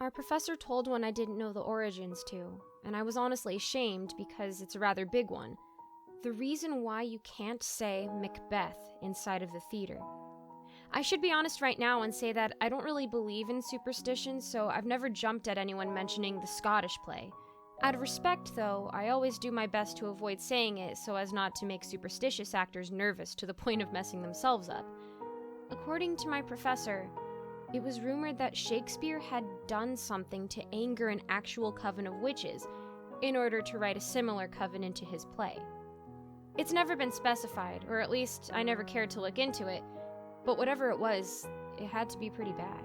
Our professor told one I didn't know the origins to, and I was honestly ashamed because it's a rather big one. The reason why you can't say Macbeth inside of the theater. I should be honest right now and say that I don't really believe in superstitions, so I've never jumped at anyone mentioning the Scottish play. Out of respect, though, I always do my best to avoid saying it so as not to make superstitious actors nervous to the point of messing themselves up. According to my professor, it was rumored that Shakespeare had done something to anger an actual coven of witches in order to write a similar coven into his play. It's never been specified, or at least I never cared to look into it, but whatever it was, it had to be pretty bad.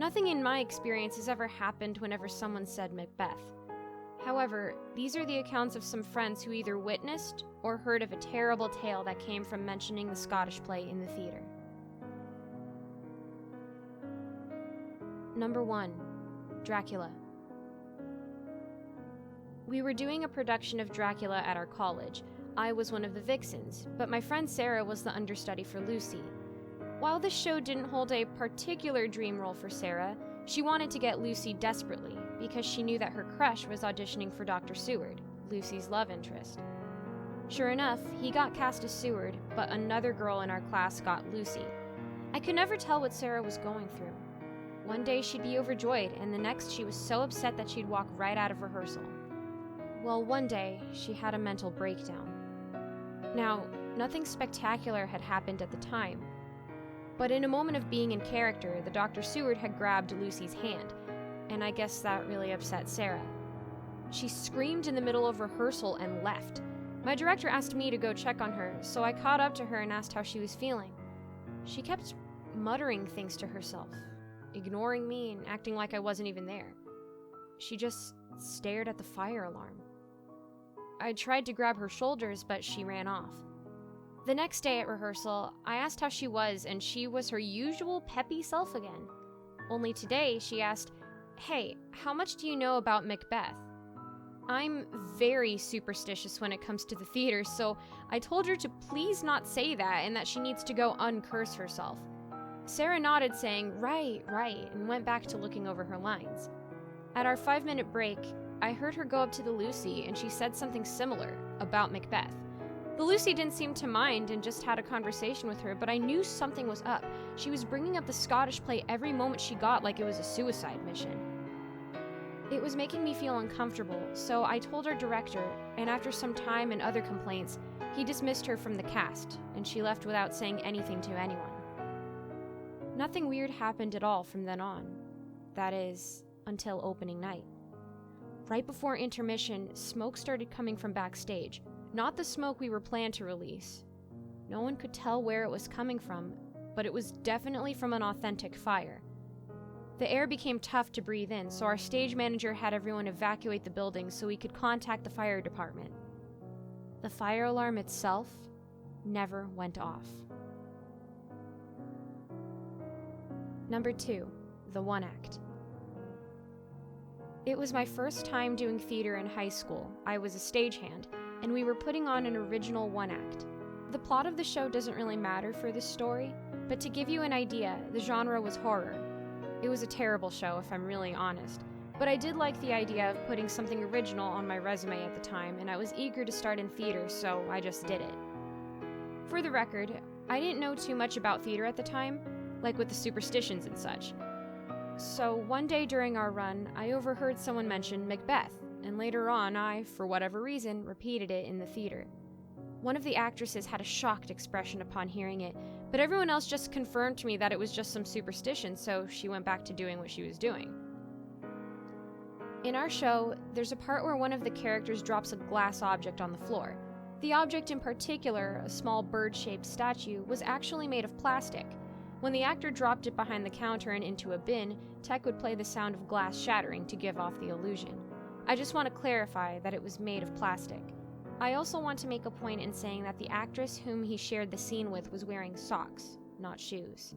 Nothing in my experience has ever happened whenever someone said Macbeth. However, these are the accounts of some friends who either witnessed or heard of a terrible tale that came from mentioning the Scottish play in the theater. Number 1. Dracula. We were doing a production of Dracula at our college. I was one of the vixens, but my friend Sarah was the understudy for Lucy. While this show didn't hold a particular dream role for Sarah, she wanted to get Lucy desperately because she knew that her crush was auditioning for Dr. Seward, Lucy's love interest. Sure enough, he got cast as Seward, but another girl in our class got Lucy. I could never tell what Sarah was going through. One day she'd be overjoyed, and the next she was so upset that she'd walk right out of rehearsal. Well, one day, she had a mental breakdown. Now, nothing spectacular had happened at the time, but in a moment of being in character, the Dr. Seward had grabbed Lucy's hand, and I guess that really upset Sarah. She screamed in the middle of rehearsal and left. My director asked me to go check on her, so I caught up to her and asked how she was feeling. She kept muttering things to herself, ignoring me and acting like I wasn't even there. She just stared at the fire alarm. I tried to grab her shoulders, but she ran off. The next day at rehearsal, I asked how she was, and she was her usual peppy self again. Only today, she asked, "Hey, how much do you know about Macbeth?" I'm very superstitious when it comes to the theater, so I told her to please not say that and that she needs to go uncurse herself. Sarah nodded, saying, right, and went back to looking over her lines. At our 5-minute break, I heard her go up to the Lucy, and she said something similar about Macbeth. The Lucy didn't seem to mind and just had a conversation with her, but I knew something was up. She was bringing up the Scottish play every moment she got like it was a suicide mission. It was making me feel uncomfortable, so I told our director, and after some time and other complaints, he dismissed her from the cast, and she left without saying anything to anyone. Nothing weird happened at all from then on. That is, until opening night. Right before intermission, smoke started coming from backstage. Not the smoke we were planned to release. No one could tell where it was coming from, but it was definitely from an authentic fire. The air became tough to breathe in, so our stage manager had everyone evacuate the building so we could contact the fire department. The fire alarm itself never went off. Number 2, the one act. It was my first time doing theater in high school. I was a stagehand, and we were putting on an original one act. The plot of the show doesn't really matter for this story, but to give you an idea, the genre was horror. It was a terrible show, if I'm really honest, but I did like the idea of putting something original on my resume at the time, and I was eager to start in theater, so I just did it. For the record, I didn't know too much about theater at the time, like with the Superstitions and such. So one day during our run, I overheard someone mention Macbeth, and later on I, for whatever reason, repeated it in the theater. One of the actresses had a shocked expression upon hearing it, but everyone else just confirmed to me that it was just some superstition, so she went back to doing what she was doing. In our show, there's a part where one of the characters drops a glass object on the floor. The object in particular, a small bird-shaped statue, was actually made of plastic. When the actor dropped it behind the counter and into a bin, Tech would play the sound of glass shattering to give off the illusion. I just want to clarify that it was made of plastic. I also want to make a point in saying that the actress whom he shared the scene with was wearing socks, not shoes.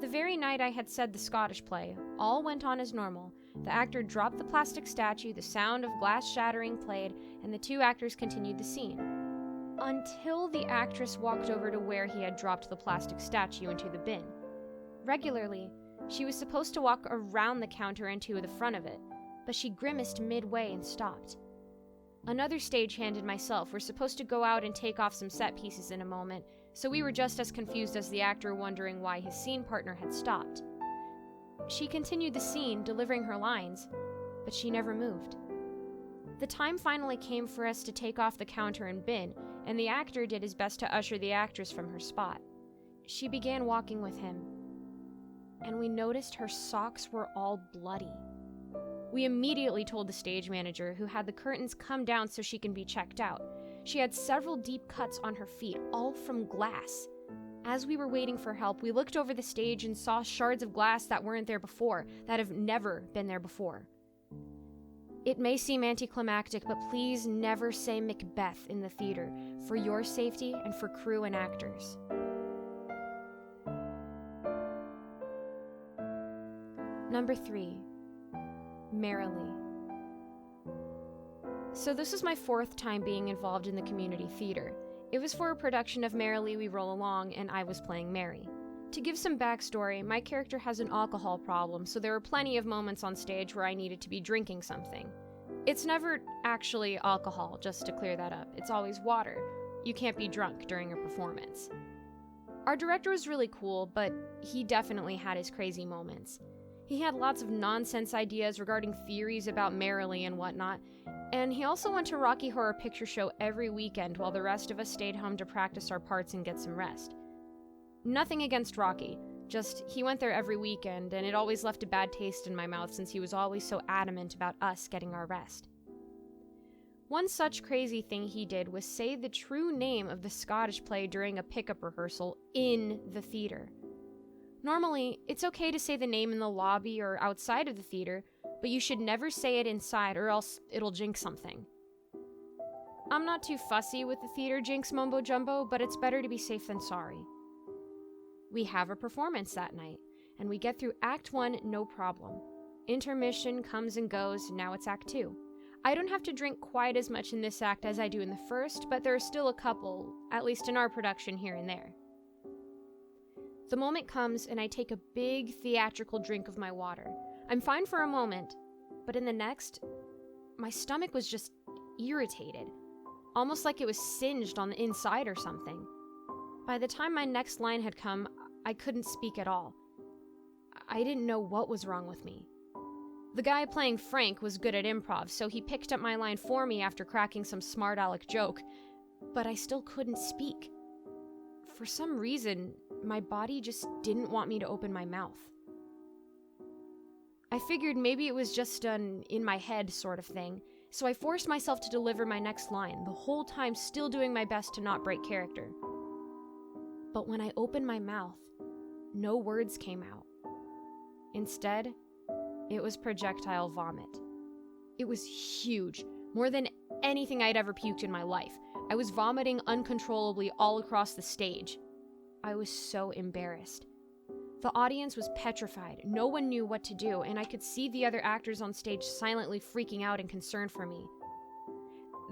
The very night I had said the Scottish play, all went on as normal. The actor dropped the plastic statue, the sound of glass shattering played, and the two actors continued the scene. Until the actress walked over to where he had dropped the plastic statue into the bin. Regularly, She was supposed to walk around the counter and to the front of it, but she grimaced midway and stopped. Another stagehand and myself were supposed to go out and take off some set pieces in a moment, so we were just as confused as the actor, wondering why his scene partner had stopped. She continued the scene, delivering her lines, but she never moved. The time finally came for us to take off the counter and bin, and the actor did his best to usher the actress from her spot. She began walking with him, and we noticed her socks were all bloody. We immediately told the stage manager, who had the curtains come down so she can be checked out. She had several deep cuts on her feet, all from glass. As we were waiting for help, we looked over the stage and saw shards of glass that weren't there before, that have never been there before. It may seem anticlimactic, but please never say Macbeth in the theater, for your safety and for crew and actors. Number 3. Merrily. So this was my 4th time being involved in the community theater. It was for a production of Merrily We Roll Along, and I was playing Mary. To give some backstory, my character has an alcohol problem, so there were plenty of moments on stage where I needed to be drinking something. It's never actually alcohol, just to clear that up. It's always water. You can't be drunk during a performance. Our director was really cool, but he definitely had his crazy moments. He had lots of nonsense ideas regarding theories about Merrily and whatnot, and he also went to Rocky Horror Picture Show every weekend while the rest of us stayed home to practice our parts and get some rest. Nothing against Rocky, just he went there every weekend, and it always left a bad taste in my mouth since he was always so adamant about us getting our rest. One such crazy thing he did was say the true name of the Scottish play during a pickup rehearsal in the theater. Normally, it's okay to say the name in the lobby or outside of the theater, but you should never say it inside or else it'll jinx something. I'm not too fussy with the theater jinx mumbo jumbo, but it's better to be safe than sorry. We have a performance that night, and we get through Act 1 no problem. Intermission comes and goes, and now it's Act 2. I don't have to drink quite as much in this act as I do in the first, but there are still a couple, at least in our production, here and there. The moment comes, and I take a big theatrical drink of my water. I'm fine for a moment, but in the next, my stomach was just irritated, almost like it was singed on the inside or something. By the time my next line had come, I couldn't speak at all. I didn't know what was wrong with me. The guy playing Frank was good at improv, so he picked up my line for me after cracking some smart-aleck joke, but I still couldn't speak. For some reason, my body just didn't want me to open my mouth. I figured maybe it was just an in-my-head sort of thing, so I forced myself to deliver my next line, the whole time still doing my best to not break character. But when I opened my mouth, no words came out. Instead, it was projectile vomit. It was huge, more than anything I'd ever puked in my life. I was vomiting uncontrollably all across the stage. I was so embarrassed. The audience was petrified. No one knew what to do, and I could see the other actors on stage silently freaking out and concerned for me.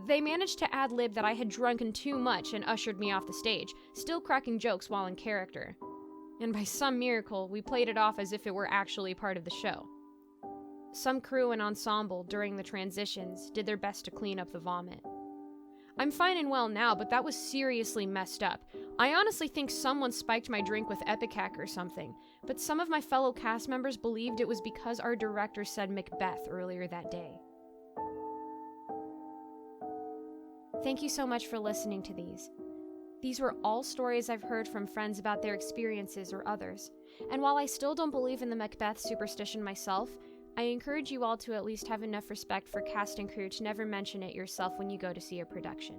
They managed to ad-lib that I had drunken too much and ushered me off the stage, still cracking jokes while in character. And by some miracle, we played it off as if it were actually part of the show. Some crew and ensemble, during the transitions, did their best to clean up the vomit. I'm fine and well now, but that was seriously messed up. I honestly think someone spiked my drink with Ipecac or something, but some of my fellow cast members believed it was because our director said Macbeth earlier that day. Thank you so much for listening to these. These were all stories I've heard from friends about their experiences or others, and while I still don't believe in the Macbeth superstition myself, I encourage you all to at least have enough respect for cast and crew to never mention it yourself when you go to see a production.